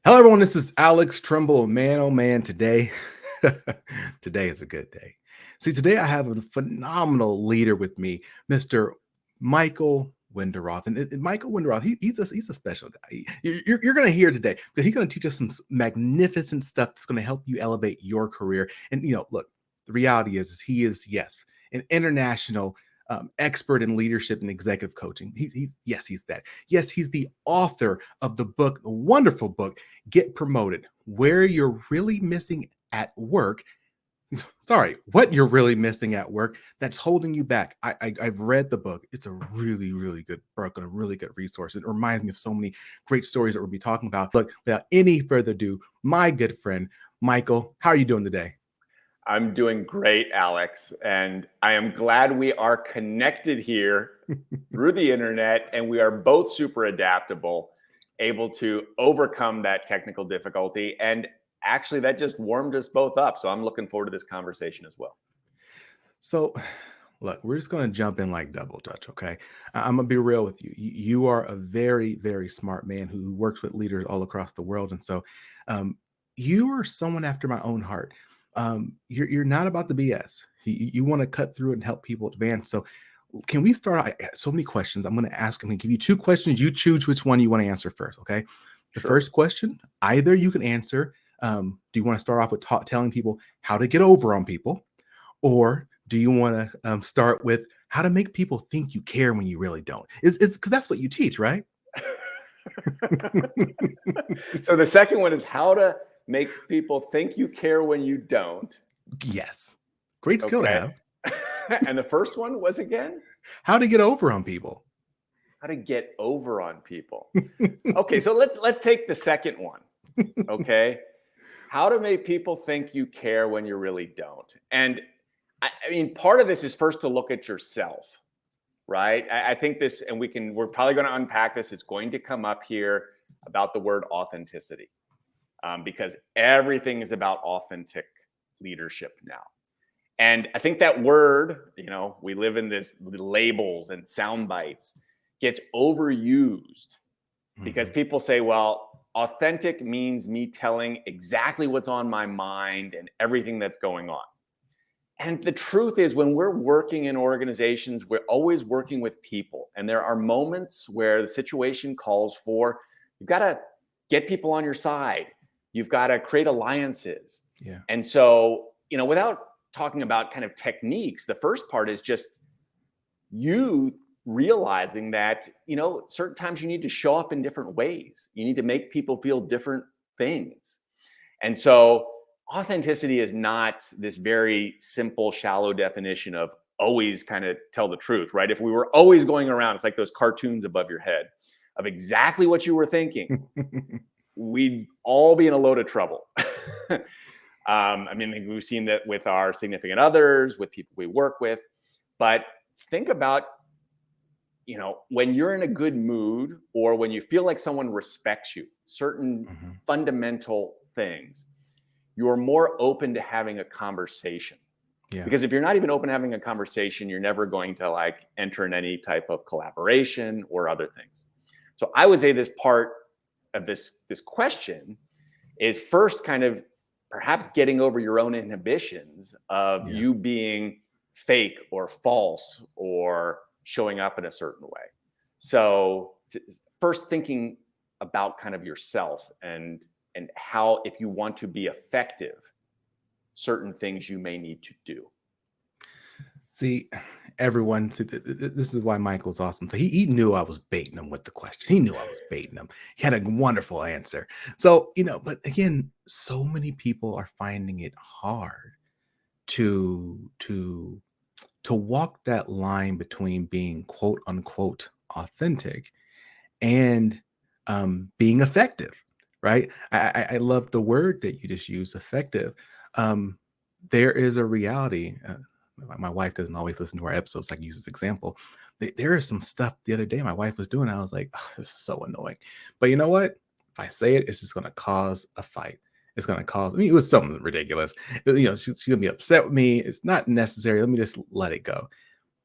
Hello, everyone. This is Alex Tremble. Man, oh man, today, today is a good day. See, today I have a phenomenal leader with me, Mr. Michael Wenderoth. And Michael Wenderoth, he's a special guy. You're going to hear today because he's going to teach us some magnificent stuff that's going to help you elevate your career. And look, the reality is he is yes, an international expert in leadership and executive coaching. He's that. Yes, he's the author of the book, the wonderful book, Get Promoted, where you're really missing at work. Sorry, what you're really missing at work that's holding you back. I've read the book. It's a really, really good book and a really good resource. It reminds me of so many great stories that we'll be talking about. Look, without any further ado, my good friend, Michael, how are you doing today? I'm doing great, Alex, and I am glad we are connected here through the internet, and we are both super adaptable, able to overcome that technical difficulty. And actually, that just warmed us both up. So I'm looking forward to this conversation as well. So, look, we're just going to jump in like double dutch, okay? I'm going to be real with you. You are a very, very smart man who works with leaders all across the world. And so you are someone after my own heart. You're not about the BS. You want to cut through and help people advance. So can we start? I got so many questions. I'm going to ask. I'm going to give you two questions. You choose which one you want to answer first, okay? The Sure. first question, either you can answer. Do you want to start off with telling people how to get over on people? Or do you want to start with how to make people think you care when you really don't? Is because that's what you teach, right? So the second one is how to make people think you care when you don't. Yes. Great skill to have. And the first one was again? How to get over on people. How to get over on people. Okay, so let's take the second one. Okay. How to make people think you care when you really don't. And I mean, part of this is first to look at yourself, right? I think this, and we're probably going to unpack this. It's going to come up here about the word authenticity, because everything is about authentic leadership now. And I think that word, we live in this labels and sound bites, gets overused because people say, well, authentic means me telling exactly what's on my mind and everything that's going on. And the truth is, when we're working in organizations, we're always working with people. And there are moments where the situation calls for, you've got to get people on your side. You've got to create alliances. Yeah. And so, without talking about kind of techniques, the first part is just you realizing that, certain times you need to show up in different ways. You need to make people feel different things. And so authenticity is not this very simple, shallow definition of always kind of tell the truth, right? If we were always going around, it's like those cartoons above your head of exactly what you were thinking, we'd all be in a load of trouble. We've seen that with our significant others, with people we work with. But think about, when you're in a good mood or when you feel like someone respects you, certain fundamental things, you're more open to having a conversation. Yeah. Because if you're not even open to having a conversation, you're never going to enter in any type of collaboration or other things. So I would say this part of this question is first kind of perhaps getting over your own inhibitions of you being fake or false or showing up in a certain way. So first thinking about kind of yourself and how, if you want to be effective, certain things you may need to do. See, everyone, this is why Michael's awesome. So he knew I was baiting him with the question. He knew I was baiting him. He had a wonderful answer. So, but again, so many people are finding it hard to walk that line between being quote unquote authentic and being effective. Right. I love the word that you just used, effective. There is a reality. My wife doesn't always listen to our episodes. I can use this example. There is some stuff the other day my wife was doing. I was like, oh, this is so annoying. But you know what? If I say it, it's just going to cause a fight. It's going to cause, it was something ridiculous. She's going to be upset with me. It's not necessary. Let me just let it go.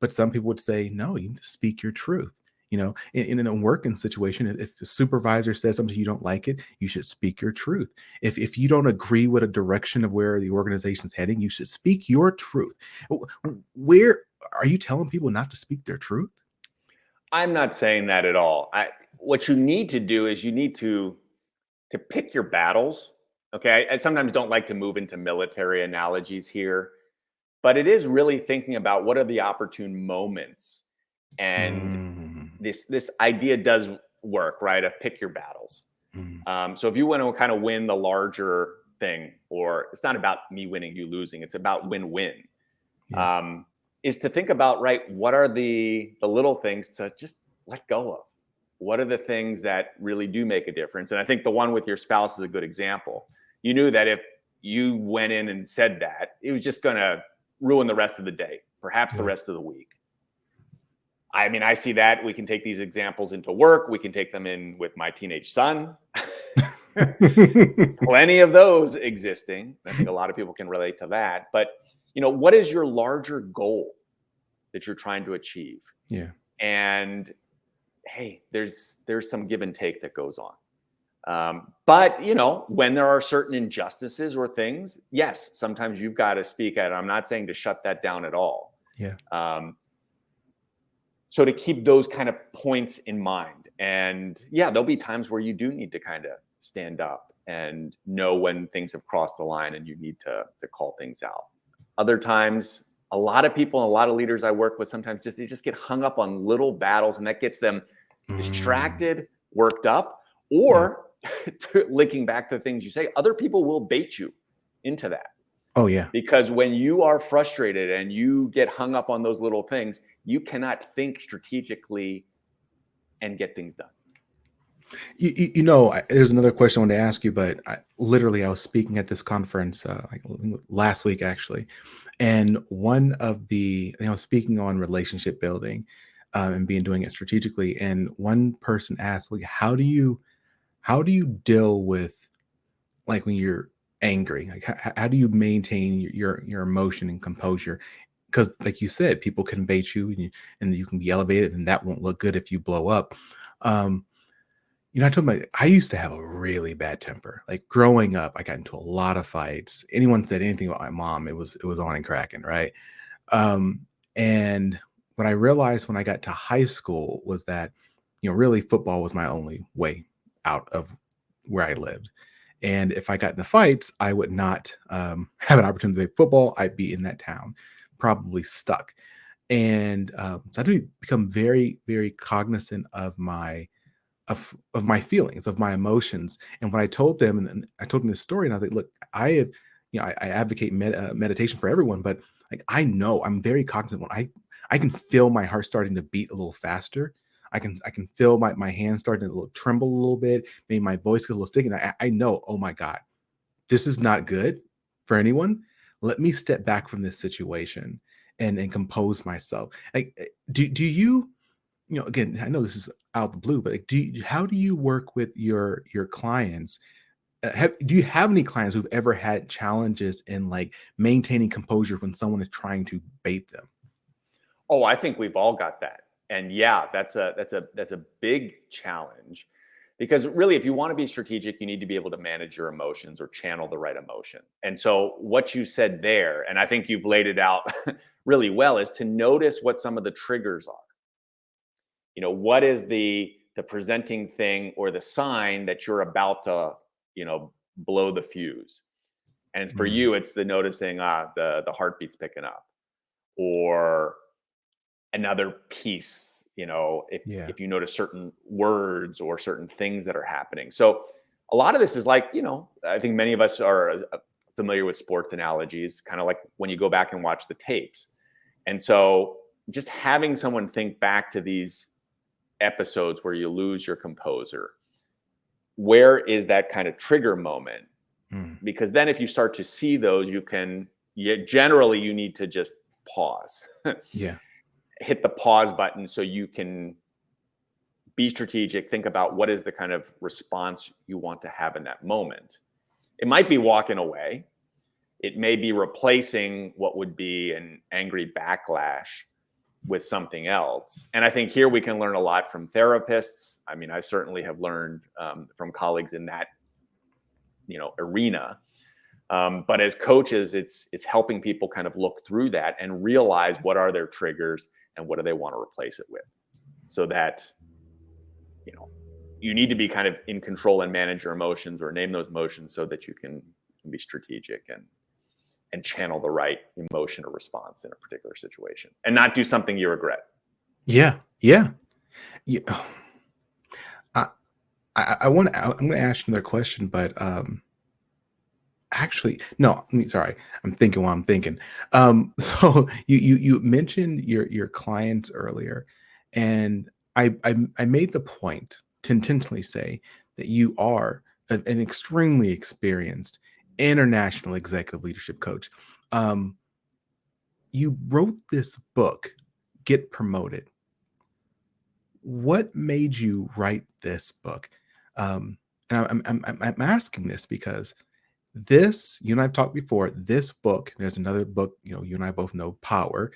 But some people would say, no, you need to speak your truth. In a working situation, if the supervisor says something you don't like it, you should speak your truth. If you don't agree with a direction of where the organization's heading, you should speak your truth. Where are you telling people not to speak their truth? I'm not saying that at all. What you need to do is you need to pick your battles. Okay, I sometimes don't like to move into military analogies here, but it is really thinking about what are the opportune moments, and Mm, this idea does work, right? Of pick your battles. mm, So if you want to kind of win the larger thing, or it's not about me winning, you losing, it's about win-win. yeah. Um, is to think about, right, what are the little things to just let go of? What are the things that really do make a difference? And I think the one with your spouse is a good example. You knew that if you went in and said that, it was just going to ruin the rest of the day, perhaps the Yeah. rest of the week. I mean, I see that. We can take these examples into work. We can take them in with my teenage son. Plenty of those existing. I think a lot of people can relate to that. But, what is your larger goal that you're trying to achieve? Yeah. And hey, there's some give and take that goes on. But when there are certain injustices or things, yes, sometimes you've got to speak at it. I'm not saying to shut that down at all. Yeah. So to keep those kind of points in mind. And yeah, there'll be times where you do need to kind of stand up and know when things have crossed the line and you need to call things out. Other times, a lot of people and a lot of leaders I work with sometimes they just get hung up on little battles, and that gets them Mm, distracted, worked up, yeah. or linking back to the things you say, other people will bait you into that. Oh, yeah. Because when you are frustrated and you get hung up on those little things, you cannot think strategically and get things done. There's another question I wanted to ask you, but I was speaking at this conference like last week, actually. And one of I was speaking on relationship building and doing it strategically. And one person asked, like, how do you deal with like when you're angry? Like, how do you maintain your emotion and composure? Because, like you said, people can bait you, and you can be elevated, and that won't look good if you blow up. Um, I told my I used to have a really bad temper. Like growing up, I got into a lot of fights. Anyone said anything about my mom, it was on and cracking, right? Um, and what I realized when I got to high school was that, really football was my only way out of where I lived. And if I got into fights, I would not have an opportunity to play football. I'd be in that town, probably stuck. And so I do become very, very cognizant of my feelings, of my emotions. And when I told them, and I told them this story, and I was like, look, I have, I advocate meditation for everyone, but like I know I'm very cognizant when I can feel my heart starting to beat a little faster. I can feel my hands starting to tremble a little bit. Maybe my voice gets a little sticky. And I know, oh my God, this is not good for anyone. Let me step back from this situation and compose myself. Like, do you? Again, I know this is out of the blue, but like, how do you work with your clients? Do you have any clients who've ever had challenges in like maintaining composure when someone is trying to bait them? Oh, I think we've all got that. And yeah, that's a big challenge, because really if you want to be strategic, you need to be able to manage your emotions or channel the right emotion. And so what you said there, and I think you've laid it out really well, is to notice what some of the triggers are. What is the presenting thing or the sign that you're about to, blow the fuse. And for Mm, you, it's the noticing the heartbeat's picking up, or another piece, if yeah. if you notice certain words or certain things that are happening. So a lot of this is like, I think many of us are familiar with sports analogies, kind of like when you go back and watch the tapes. And so just having someone think back to these episodes where you lose your composer, where is that kind of trigger moment? Mm, Because then if you start to see those, generally you need to just pause. yeah. Hit the pause button so you can be strategic, think about what is the kind of response you want to have in that moment. It might be walking away, it may be replacing what would be an angry backlash with something else. And I think here we can learn a lot from therapists. I mean, I certainly have learned from colleagues in that, arena. But as coaches, it's helping people kind of look through that and realize what are their triggers and what do they want to replace it with, so that you need to be kind of in control and manage your emotions or name those emotions so that you can be strategic and channel the right emotion or response in a particular situation and not do something you regret. Yeah. Yeah. I'm going to ask you another question, but actually, no, sorry. I'm thinking while I'm thinking. So you mentioned your clients earlier, and I made the point to intentionally say that you are an extremely experienced international executive leadership coach. Um, you wrote this book, Get Promoted. What made you write this book? And I'm asking this because this, you and I've talked before, this book, there's another book, you and I both know, Power.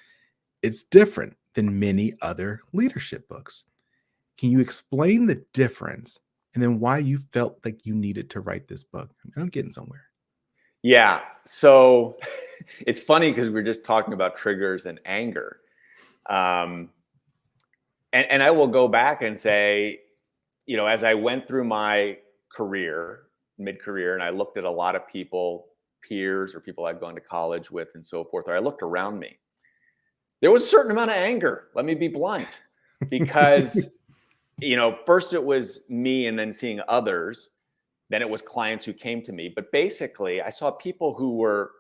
It's different than many other leadership books. Can you explain the difference and then why you felt like you needed to write this book? I'm getting somewhere. Yeah. So it's funny because we're just talking about triggers and anger. And I will go back and say, as I went through my career, mid-career, and I looked at a lot of people, peers or people I'd gone to college with and so forth, or I looked around me, there was a certain amount of anger. Let me be blunt, because, first it was me and then seeing others. Then it was clients who came to me. But basically, I saw people who were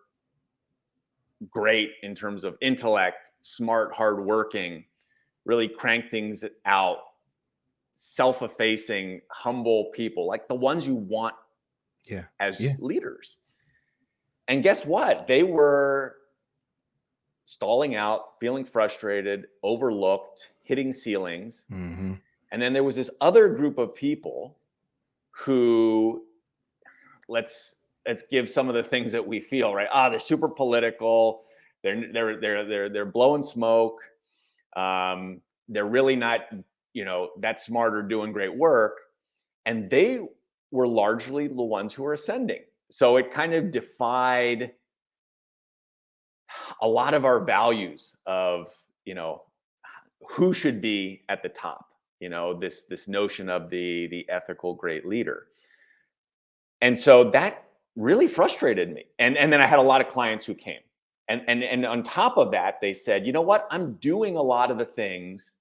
great in terms of intellect, smart, hardworking, really crank things out, self-effacing, humble people, like the ones you want as leaders. And guess what? They were stalling out, feeling frustrated, overlooked, hitting ceilings. Mm-hmm. And then there was this other group of people who, let's give some of the things that we feel, right? They're super political. They're blowing smoke. They're really not, that smart or doing great work. And they were largely the ones who were ascending. So it kind of defied a lot of our values of, who should be at the top, this notion of the ethical great leader. And so that really frustrated me. And then I had a lot of clients who came. And on top of that, they said, you know what? I'm doing a lot of the things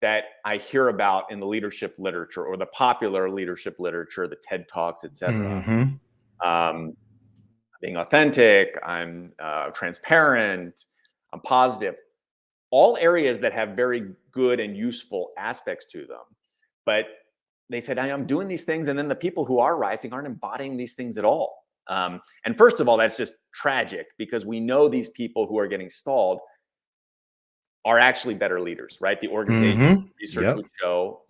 that I hear about in the leadership literature or the popular leadership literature, the TED Talks, et cetera. Mm-hmm. Being authentic, I'm transparent, I'm positive. All areas that have very good and useful aspects to them. But they said, I'm doing these things, and then the people who are rising aren't embodying these things at all. And first of all, that's just tragic, because we know these people who are getting stalled are actually better leaders, right? The organization research would show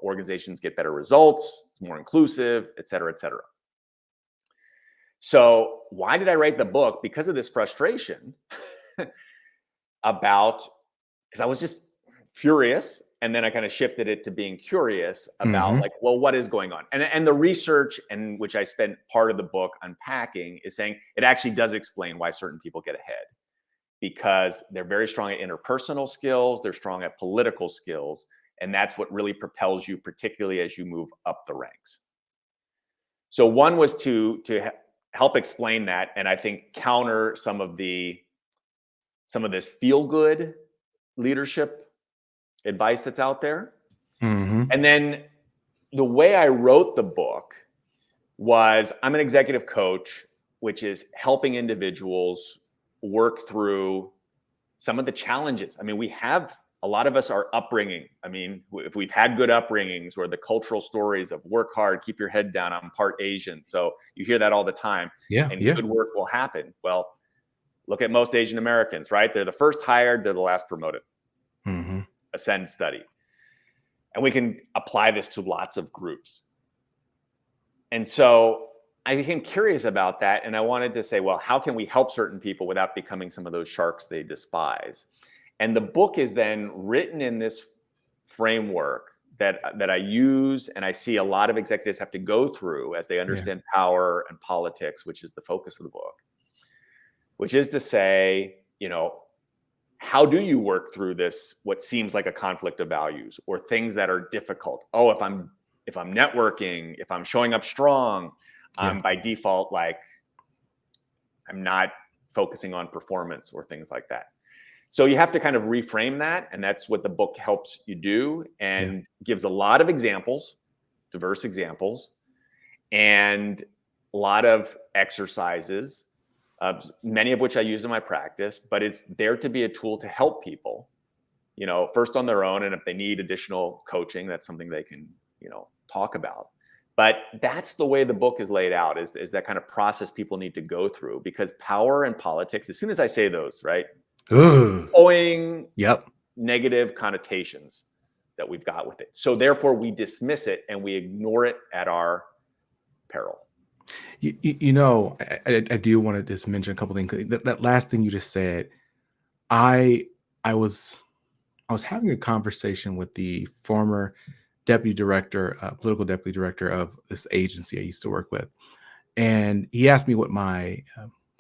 organizations get better results, it's more inclusive, et cetera, et cetera. So why did I write the book? Because of this frustration because I was just furious. And then I kind of shifted it to being curious about what is going on? And the research, and which I spent part of the book unpacking, is saying it actually does explain why certain people get ahead, because they're very strong at interpersonal skills. They're strong at political skills. And that's what really propels you, particularly as you move up the ranks. So one was to help explain that, and I think counter some of this feel-good leadership advice that's out there. And then the way I wrote the book was, I'm an executive coach, which is helping individuals work through some of the challenges. I mean, a lot of us are upbringing. I mean, if we've had good upbringings, or the cultural stories of work hard, keep your head down. I'm part Asian, so you hear that all the time. Good work will happen. Well, look at most Asian Americans, right? They're the first hired, they're the last promoted. Ascend study. And we can apply this to lots of groups. And so I became curious about that, and I wanted to say, well, how can we help certain people without becoming some of those sharks they despise? And the book is then written in this framework that I use, and I see a lot of executives have to go through as they understand power and politics, which is the focus of the book, which is to say, how do you work through this, what seems like a conflict of values or things that are difficult? Oh, if I'm networking, if I'm showing up strong, I'm by default, like, I'm not focusing on performance or things like that. So you have to kind of reframe that. And that's what the book helps you do, and gives a lot of examples, diverse examples, and a lot of exercises, many of which I use in my practice, but it's there to be a tool to help people, first on their own. And if they need additional coaching, that's something they can, talk about. But that's the way the book is laid out, is that kind of process people need to go through, because power and politics, as soon as I say those, right, owing negative connotations that we've got with it. So therefore we dismiss it and we ignore it at our peril. I do want to just mention a couple things. That last thing you just said, I was having a conversation with the former political deputy director of this agency I used to work with, and he asked me what my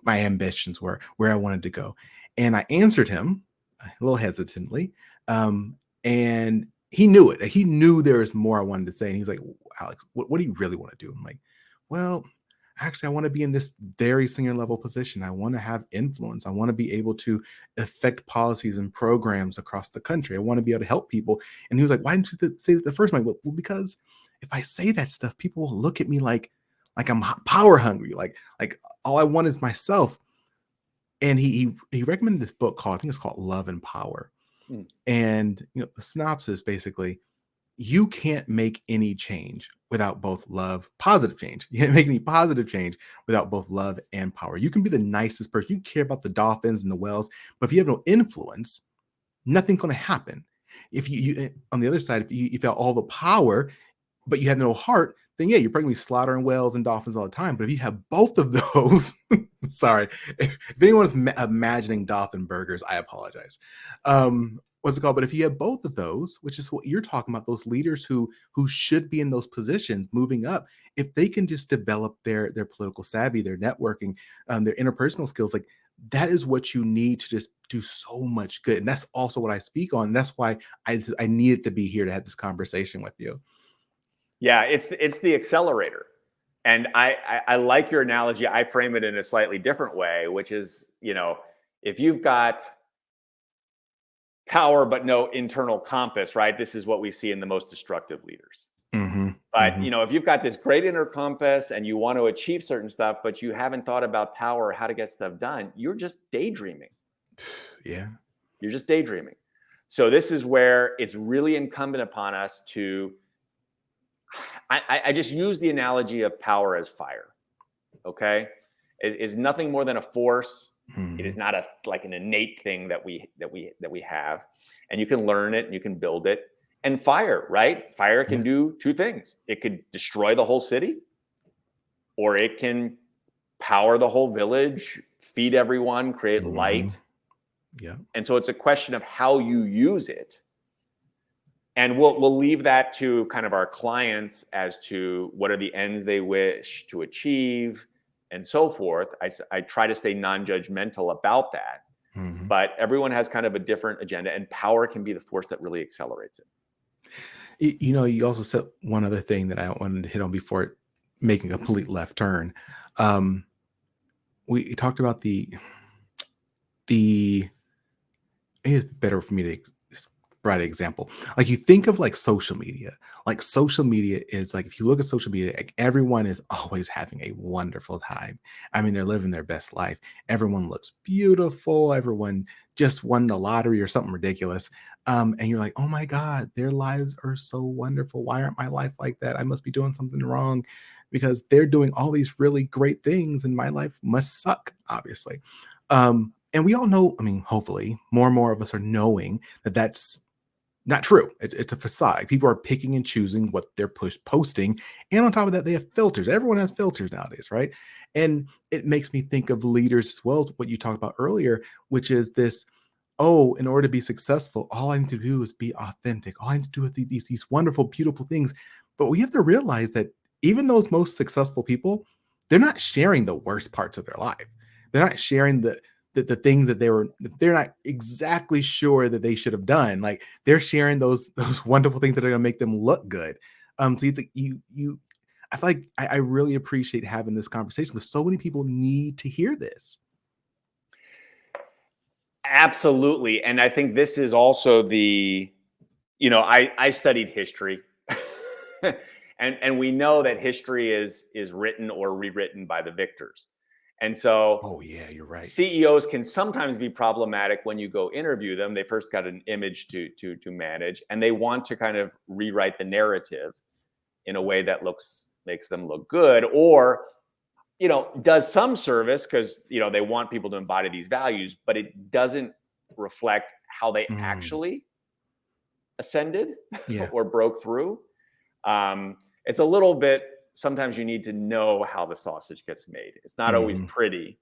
ambitions were, where I wanted to go, and I answered him a little hesitantly, and he knew it. He knew there was more I wanted to say, and he was like, "Alex, what do you really want to do?" I'm like, "Well, actually, I want to be in this very senior level position. I want to have influence. I want to be able to affect policies and programs across the country. I want to be able to help people." And he was like, "Why didn't you say that the first time?" I'm like, well, because if I say that stuff, people will look at me like I'm power hungry, like all I want is myself. And he recommended this book called, I think it's called Love and Power. And the synopsis, basically, you can't make any change without both love, positive change. You can't make any positive change without both love and power. You can be the nicest person. You care about the dolphins and the whales, but if you have no influence, nothing's going to happen. If you on the other side, if you have all the power, but you have no heart, then you're probably gonna be slaughtering whales and dolphins all the time. But if you have both of those, sorry, if anyone's imagining dolphin burgers, I apologize. What's it called? But if you have both of those, which is what you're talking about, those leaders who should be in those positions moving up, if they can just develop their political savvy, their networking, their interpersonal skills, like that is what you need to just do so much good. And that's also what I speak on. That's why I needed to be here to have this conversation with you. Yeah, it's the accelerator. And I like your analogy. I frame it in a slightly different way, which is, if you've got power but no internal compass, right? This is what we see in the most destructive leaders. But if you've got this great inner compass and you want to achieve certain stuff, but you haven't thought about power or how to get stuff done, you're just daydreaming. Yeah. You're just daydreaming. So this is where it's really incumbent upon us to, I just use the analogy of power as fire. Okay. It is nothing more than a force. It is not like an innate thing that we have, and you can learn it and you can build it. And fire, right? Fire can do two things. It could destroy the whole city, or it can power the whole village, feed everyone, create light. Yeah. And so it's a question of how you use it. And we'll leave that to kind of our clients as to what are the ends they wish to achieve and so forth. I try to stay non-judgmental about that, but everyone has kind of a different agenda, and power can be the force that really accelerates it. You also said one other thing that I wanted to hit on before making a complete left turn. We talked about it's better for me to provide an example. Like, you think of like social media. Like, social media is like, if you look at social media, like, everyone is always having a wonderful time. I mean, they're living their best life. Everyone looks beautiful. Everyone just won the lottery or something ridiculous. And you're like, oh my God, their lives are so wonderful. Why aren't my life like that? I must be doing something wrong, because they're doing all these really great things and my life must suck, obviously. And we all know, I mean, hopefully more and more of us are knowing that that's Not true. It's a facade. People are picking and choosing what they're posting, and on top of that, they have filters. Everyone has filters nowadays, right? And it makes me think of leaders as well as what you talked about earlier, which is this, oh, in order to be successful, all I need to do is be authentic. All I need to do is these wonderful, beautiful things. But we have to realize that even those most successful people, they're not sharing the worst parts of their life. They're not sharing the things that they're not exactly sure that they should have done. Like they're sharing those wonderful things that are going to make them look good. So you think you I feel like I really appreciate having this conversation because so many people need to hear this. Absolutely. And I think this is also I studied history. And we know that history is written or rewritten by the victors. And so Oh yeah, you're right. CEOs can sometimes be problematic when you go interview them. They first got an image to manage, and they want to kind of rewrite the narrative in a way that makes them look good, or does some service because they want people to embody these values, but it doesn't reflect how they Mm, actually ascended yeah. or broke through. It's a little bit. Sometimes you need to know how the sausage gets made. It's not always Mhm. pretty,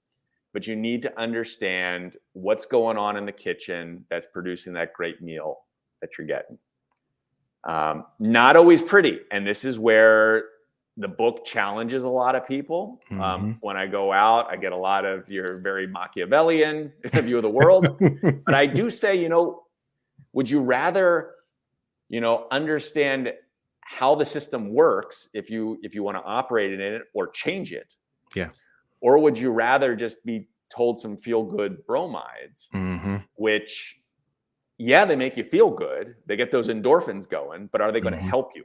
but you need to understand what's going on in the kitchen that's producing that great meal that you're getting. Not always pretty. And this is where the book challenges a lot of people. Mhm. When I go out, I get a lot of your very Machiavellian view of the world. But I do say, would you rather, understand how the system works if you want to operate in it or change it? Yeah. Or would you rather just be told some feel good bromides, Mhm. which, yeah, they make you feel good. They get those endorphins going, but are they going to Mhm. help you?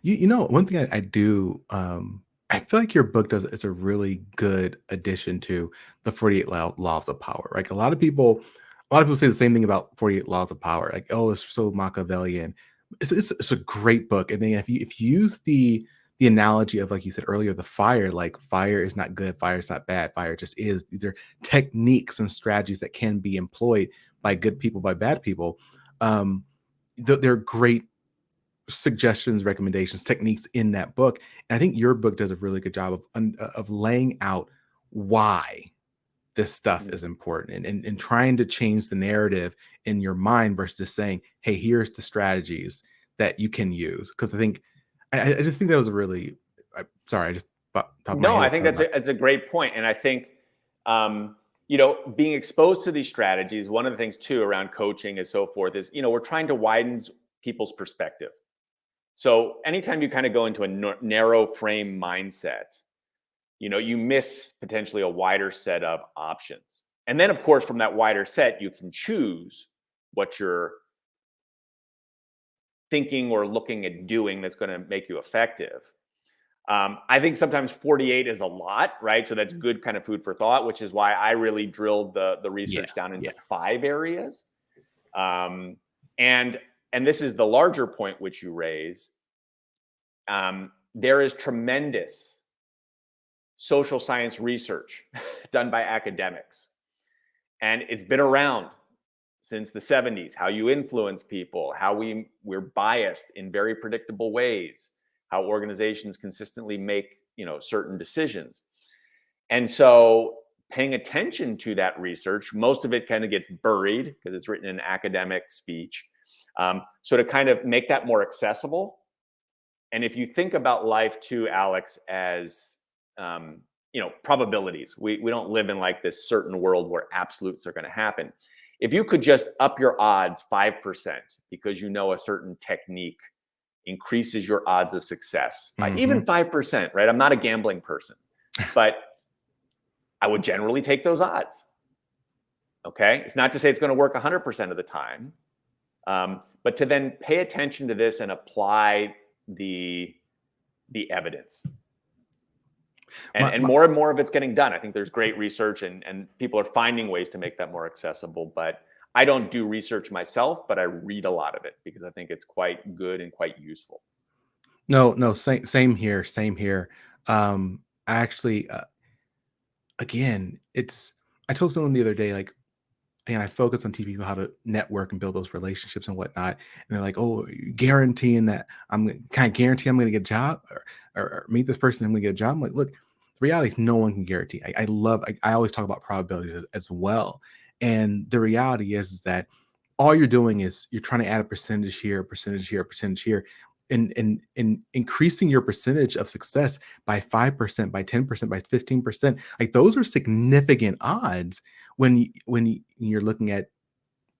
One thing I do, I feel like your book does it's a really good addition to the 48 laws of power. Like a lot of people say the same thing about 48 laws of power. Like, oh, it's so Machiavellian. It's a great book. And then if you use the analogy of like you said earlier, the fire, like fire is not good, fire is not bad, fire just is. These are techniques and strategies that can be employed by good people, by bad people. Um, they're great suggestions, recommendations, techniques in that book. And I think your book does a really good job of laying out why this stuff is Mhm. important and trying to change the narrative in your mind versus just saying, hey, here's the strategies that you can use. Because I just think that was a really sorry, I just thought my No, head I was think thought about. that's a great point. And I think, being exposed to these strategies, one of the things too around coaching and so forth is, we're trying to widen people's perspective. So anytime you kind of go into a narrow frame mindset, you miss potentially a wider set of options. And then, of course, from that wider set, you can choose what you're thinking or looking at doing that's going to make you effective. I think sometimes 48 is a lot, right? So that's good kind of food for thought, which is why I really drilled the Yeah, research down yeah. into 5 areas. Um, and and this is the larger point which you raise. There is tremendous social science research done by academics, and it's been around since the 70s. How you influence people, how we're biased in very predictable ways, how organizations consistently make certain decisions. And so paying attention to that research, most of it kind of gets buried because it's written in academic speech. So to kind of make that more accessible, and if you think about life too, Alex, as probabilities, we don't live in like this certain world where absolutes are going to happen. If you could just up your odds 5% because a certain technique increases your odds of success by Hmm. even 5%, right? I'm not a gambling person, but I would generally take those odds. Okay. It's not to say it's going to work 100% of the time, but to then pay attention to this and apply the evidence. And, My, and my, more and more of it's getting done. I think there's great research and people are finding ways to make that more accessible. But I don't do research myself, but I read a lot of it because I think it's quite good and quite useful. no, same here, same here. I actually again, it's I told someone the other day, like and I focus on teaching people how to network and build those relationships and whatnot. And they're like, "Oh, guaranteeing that can I guarantee I'm going to get a job or meet this person and I'm going to get a job?" I'm like, look, the reality is no one can guarantee. I always talk about probabilities as well. And the reality is that all you're doing is you're trying to add a percentage here, a percentage here, a percentage here. And increasing your percentage of success by 5%, by 10%, by 15%, like those are significant odds you're looking at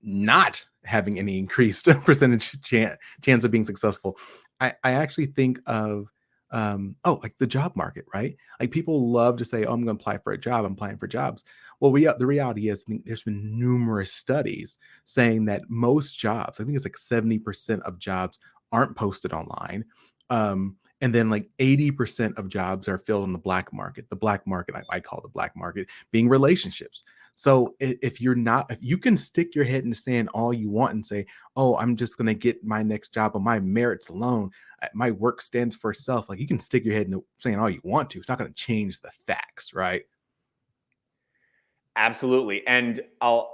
not having any increased percentage chance of being successful. I actually think of like the job market, right? Like people love to say, "Oh, I'm going to apply for a job. I'm applying for jobs." Well, the reality is, I think there's been numerous studies saying that most jobs, I think it's like 70% of jobs aren't posted online. And then like 80% of jobs are filled in the black market. The black market, I call the black market being relationships. So if you can stick your head in the sand all you want and say, "Oh, I'm just going to get my next job on my merits alone. My work stands for itself." Like you can stick your head in the sand all you want to. It's not going to change the facts, right? Absolutely. And I'll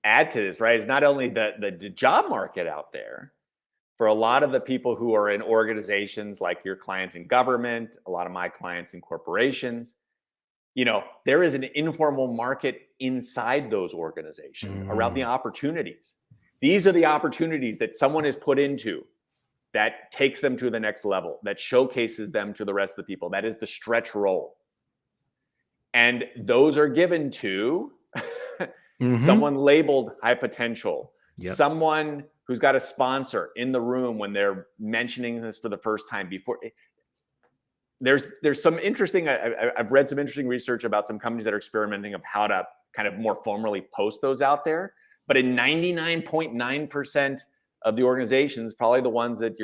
add to this, right? It's not only the job market out there for a lot of the people who are in organizations like your clients in government, a lot of my clients in corporations, there is an informal market inside those organizations around the Mm, opportunities. These are the opportunities that someone is put into that takes them to the next level, that showcases them to the rest of the people. That is the stretch role. And those are given to mhm. someone labeled high potential, Yep. someone who's got a sponsor in the room when they're mentioning this for the first time. Before there's some interesting, I've read some interesting research about some companies that are experimenting of how to kind of more formally post those out there. But in 99.9% of the organizations, probably the ones that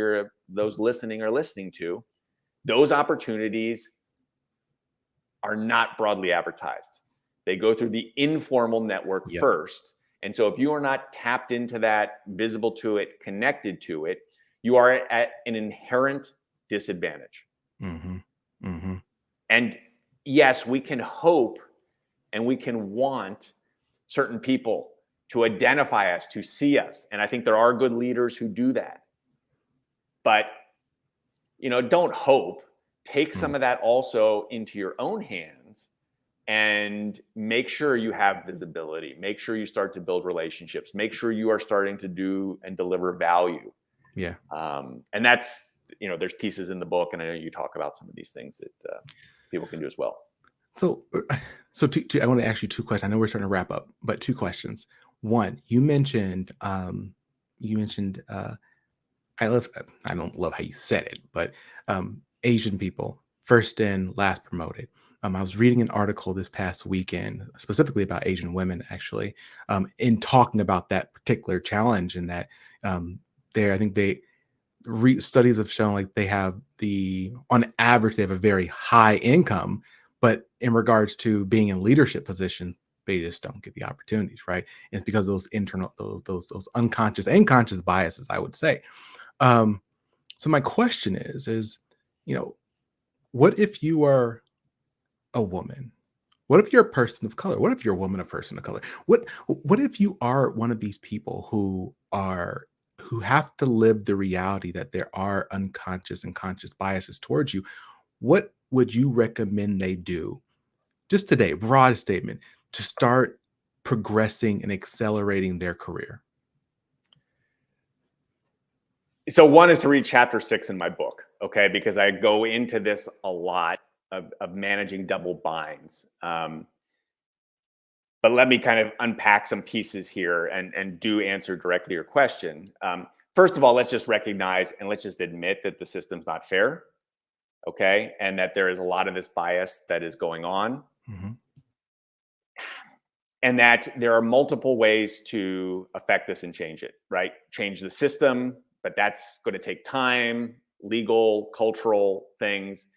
those listening are listening to, those opportunities are not broadly advertised. They go through the informal network Yep. first. And so if you are not tapped into that, visible to it, connected to it, you are at an inherent disadvantage. Mhm. Mhm. And yes, we can hope and we can want certain people to identify us, to see us. And I think there are good leaders who do that. But, don't hope. Take Mm. some of that also into your own hands and make sure you have visibility. Make sure you start to build relationships. Make sure you are starting to do and deliver value. Yeah. And that's, there's pieces in the book, and I know you talk about some of these things that people can do as well. So, I want to ask you two questions. I know we're starting to wrap up, but two questions. One, you mentioned, I don't love how you said it, but Asian people, first in, last promoted. I was reading an article this past weekend, specifically about Asian women, actually, in talking about that particular challenge, and that I think studies have shown like on average, they have a very high income, but in regards to being in leadership position, they just don't get the opportunities, right? And it's because of those internal, those unconscious and conscious biases, I would say. Um, so my question is, you know, what if you are a woman? What if you're a person of color? What if you're a woman, a person of color? What if you are one of these people who have to live the reality that there are unconscious and conscious biases towards you? What would you recommend they do just today, broad statement, to start progressing and accelerating their career? So one is to read chapter 6 in my book, okay, because I go into this a lot of managing double binds. But let me kind of unpack some pieces here and do answer directly your question. First of all, let's just recognize and let's just admit that the system's not fair, okay, and that there is a lot of this bias that is going on, Mhm. and that there are multiple ways to affect this and change it, right? Change the system, but that's going to take time, legal, cultural things.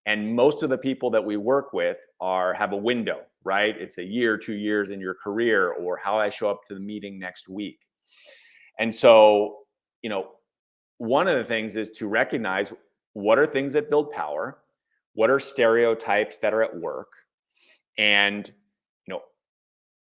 And most of the people that we work with have a window, right? It's a year, 2 years in your career, or how I show up to the meeting next week. And so, you know, one of the things is to recognize what are things that build power, what are stereotypes that are at work, and you know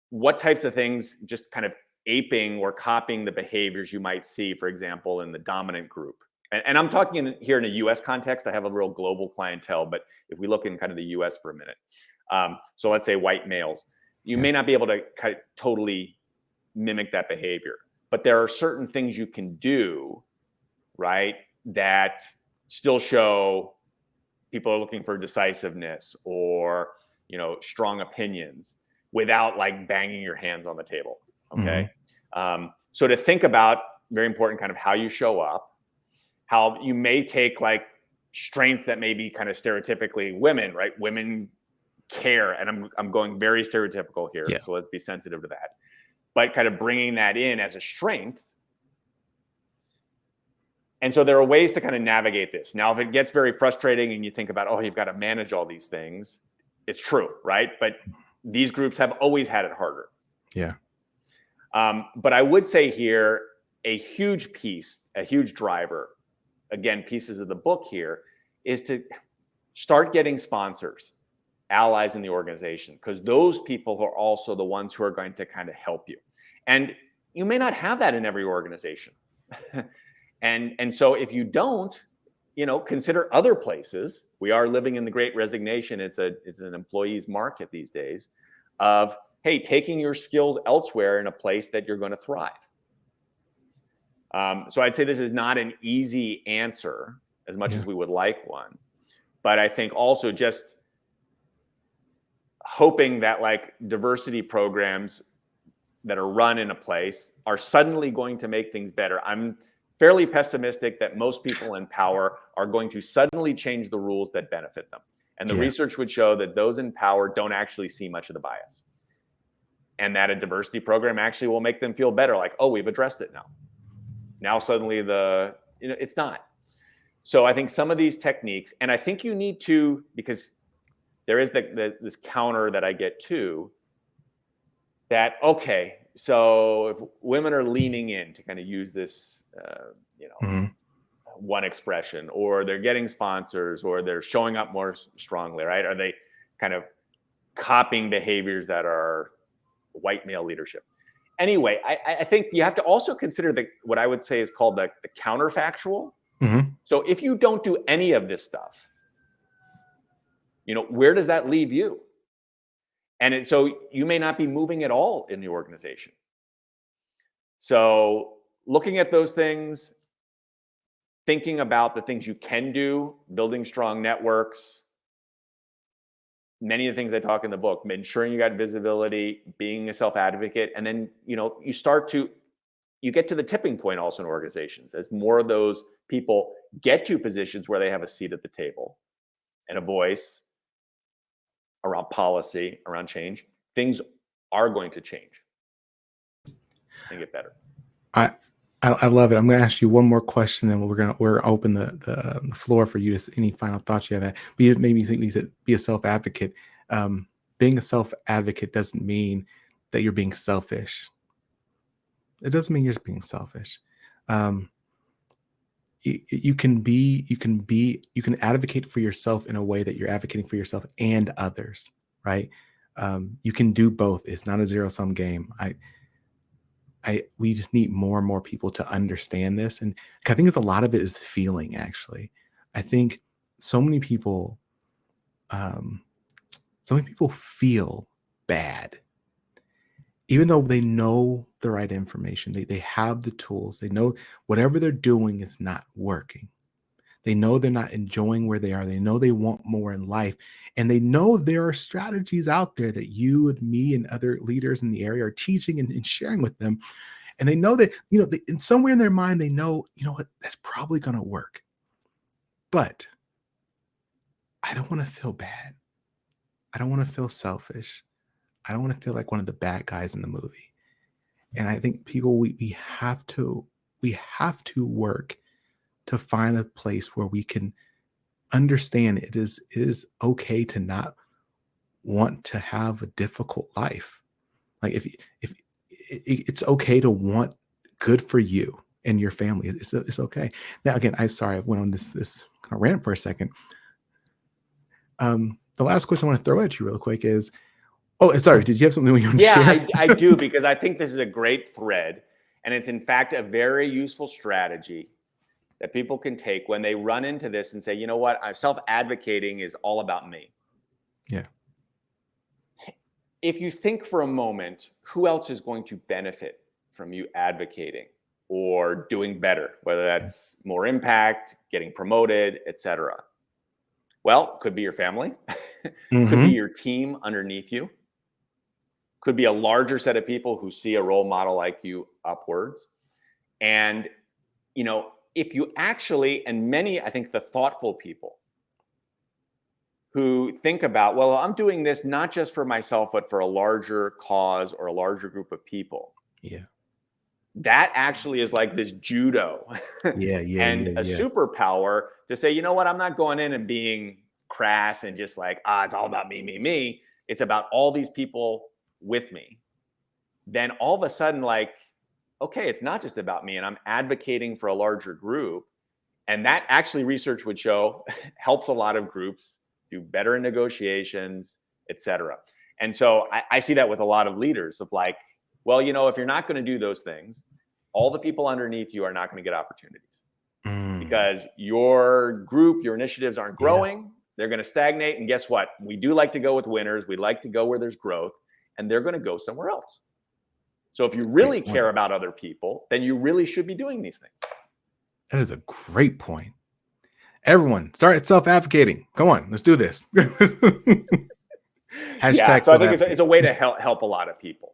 what types of things just kind of aping or copying the behaviors you might see, for example, in the dominant group. And I'm talking here in a US context. I have a real global clientele, but if we look in kind of the US for a minute, so let's say white males, you may not be able to kind of totally mimic that behavior, but there are certain things you can do, right, that still show people are looking for decisiveness or, strong opinions without like banging your hands on the table. Okay. So to think about, very important, kind of how you show up, how you may take like strengths that may be kind of stereotypically women, right? Women care. And I'm going very stereotypical here. So let's be sensitive to that. But kind of bringing that in as a strength. And so there are ways to kind of navigate this. Now, if it gets very frustrating and you think about, oh, you've got to manage all these things, it's true, right? But these groups have always had it harder. Yeah. But I would say here, a huge piece, a huge driver, again, pieces of the book here, is to start getting sponsors, allies in the organization, because those people are also the ones who are going to kind of help you. And you may not have that in every organization. And so if you don't, consider other places. We are living in the Great Resignation. It's an employee's market these days of, hey, taking your skills elsewhere in a place that you're going to thrive. So I'd say this is not an easy answer as much as we would like one, but I think also just hoping that like diversity programs that are run in a place are suddenly going to make things better. I'm fairly pessimistic that most people in power are going to suddenly change the rules that benefit them. And the research would show that those in power don't actually see much of the bias. And that a diversity program actually will make them feel better. Like, oh, we've addressed it now. Now suddenly it's not. So I think some of these techniques, and I think you need to, because there is this counter that I get to that, okay, so if women are leaning in to kind of use this, one expression, or they're getting sponsors, or they're showing up more strongly, right? Are they kind of copying behaviors that are white male leadership? Anyway, I think you have to also consider what I would say is called the counterfactual. So if you don't do any of this stuff, where does that leave you? And so you may not be moving at all in the organization. So looking at those things, thinking about the things you can do, building strong networks, many of the things I talk in the book, ensuring you got visibility, being a self-advocate, and then, you get to the tipping point also in organizations as more of those people get to positions where they have a seat at the table and a voice around policy, around change, things are going to change and get better. I love it. I'm going to ask you one more question, and we're open the floor for you to any final thoughts you have. But it made me think you said be a self-advocate. Being a self-advocate doesn't mean that you're being selfish. It doesn't mean you're just being selfish. You can advocate for yourself in a way that you're advocating for yourself and others, right? You can do both. It's not a zero-sum game. We just need more and more people to understand this. And I think it's a lot of it is feeling, actually. I think so many people feel bad, even though they know the right information. They have the tools. They know whatever they're doing is not working. They know they're not enjoying where they are. They know they want more in life. And they know there are strategies out there that you and me and other leaders in the area are teaching and sharing with them. And they know that, in somewhere in their mind, they know, what, that's probably going to work. But I don't want to feel bad. I don't want to feel selfish. I don't want to feel like one of the bad guys in the movie. And I think people, we have to work to find a place where we can understand it is okay to not want to have a difficult life. Like if it's okay to want good for you and your family, it's okay. Now, again, I went on this kind of rant for a second. The last question I want to throw at you real quick is, Oh, sorry. Did you have something you want to Yeah, share? I do, because I think this is a great thread. And it's in fact a very useful strategy that people can take when they run into this and say, you know what, self-advocating is all about me. Yeah. If you think for a moment, who else is going to benefit from you advocating or doing better, whether that's more impact, getting promoted, etc. Well, could be your family, could be Mm-hmm. your team underneath you, could be a larger set of people who see a role model like you upwards. And, if you actually, and many, I think the thoughtful people who think about, well, I'm doing this not just for myself, but for a larger cause or a larger group of people. Yeah. That actually is like this judo Yeah. Yeah. and Yeah. a Yeah. superpower to say, you know what, I'm not going in and being crass and just like, it's all about me, me, me. It's about all these people with me. Then all of a sudden, like, okay, it's not just about me, and I'm advocating for a larger group. And that actually, research would show, helps a lot of groups do better in negotiations, et cetera. And so I see that with a lot of leaders of like, well, if you're not going to do those things, all the people underneath you are not going to get opportunities because your group, your initiatives aren't Yeah. growing. They're going to stagnate. And guess what? We do like to go with winners. We like to go where there's growth, and they're going to go somewhere else. So if you really care about other people, then you really should be doing these things. That is a great point. Everyone, start self-advocating. Come on, let's do this. Yeah, so I think it's a way to help a lot of people.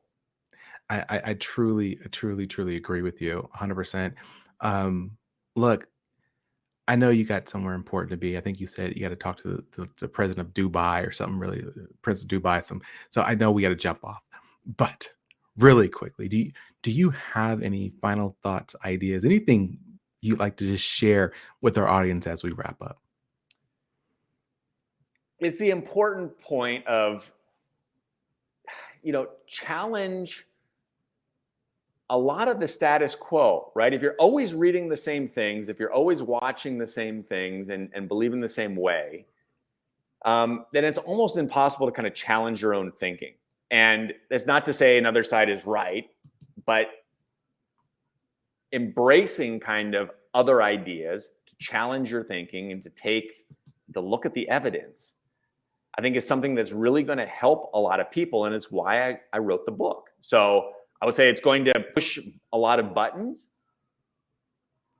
I truly agree with you 100%. Look, I know you got somewhere important to be. I think you said you got to talk to the president of Dubai or something, really, President of Dubai. So I know we got to jump off. But really quickly, do you have any final thoughts, ideas, anything you'd like to just share with our audience as we wrap up? It's the important point of, challenge a lot of the status quo, right? If you're always reading the same things, if you're always watching the same things and believing the same way, then it's almost impossible to kind of challenge your own thinking. And that's not to say another side is right, but embracing kind of other ideas to challenge your thinking and to take the look at the evidence, I think is something that's really going to help a lot of people. And it's why I wrote the book. So I would say it's going to push a lot of buttons.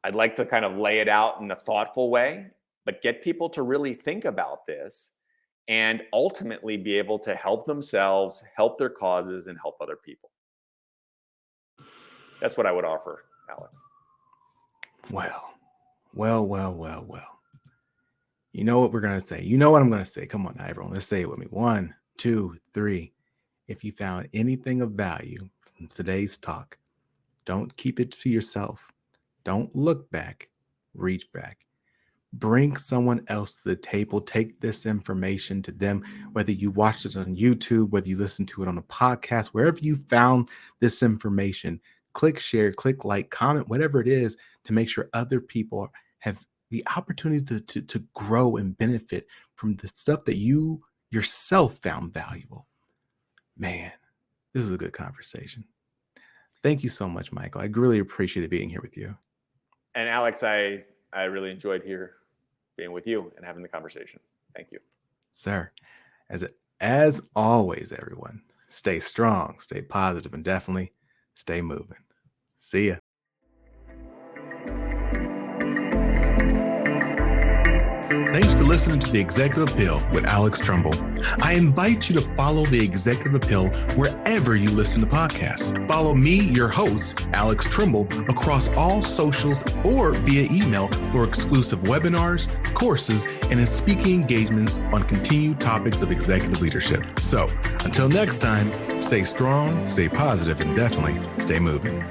I'd like to kind of lay it out in a thoughtful way, but get people to really think about this and ultimately be able to help themselves, help their causes, and help other people. That's what I would offer, Alex. Well. You know what we're going to say. You know what I'm going to say. Come on now, everyone. Let's say it with me. 1, 2, 3. If you found anything of value from today's talk, don't keep it to yourself. Don't look back. Reach back. Bring someone else to the table. Take this information to them, whether you watched it on YouTube, whether you listen to it on a podcast, wherever you found this information, click share, click like, comment, whatever it is, to make sure other people have the opportunity to grow and benefit from the stuff that you yourself found valuable. Man, this was a good conversation. Thank you so much, Michael. I really appreciated being here with you. And Alex, I really enjoyed being with you and having the conversation. Thank you. Sir, as always, everyone, stay strong, stay positive, and definitely stay moving. See ya. Thanks for listening to The Executive Appeal with Alex Tremble. I invite you to follow The Executive Appeal wherever you listen to podcasts. Follow me, your host, Alex Tremble, across all socials or via email for exclusive webinars, courses, and speaking engagements on continued topics of executive leadership. So, until next time, stay strong, stay positive, and definitely stay moving.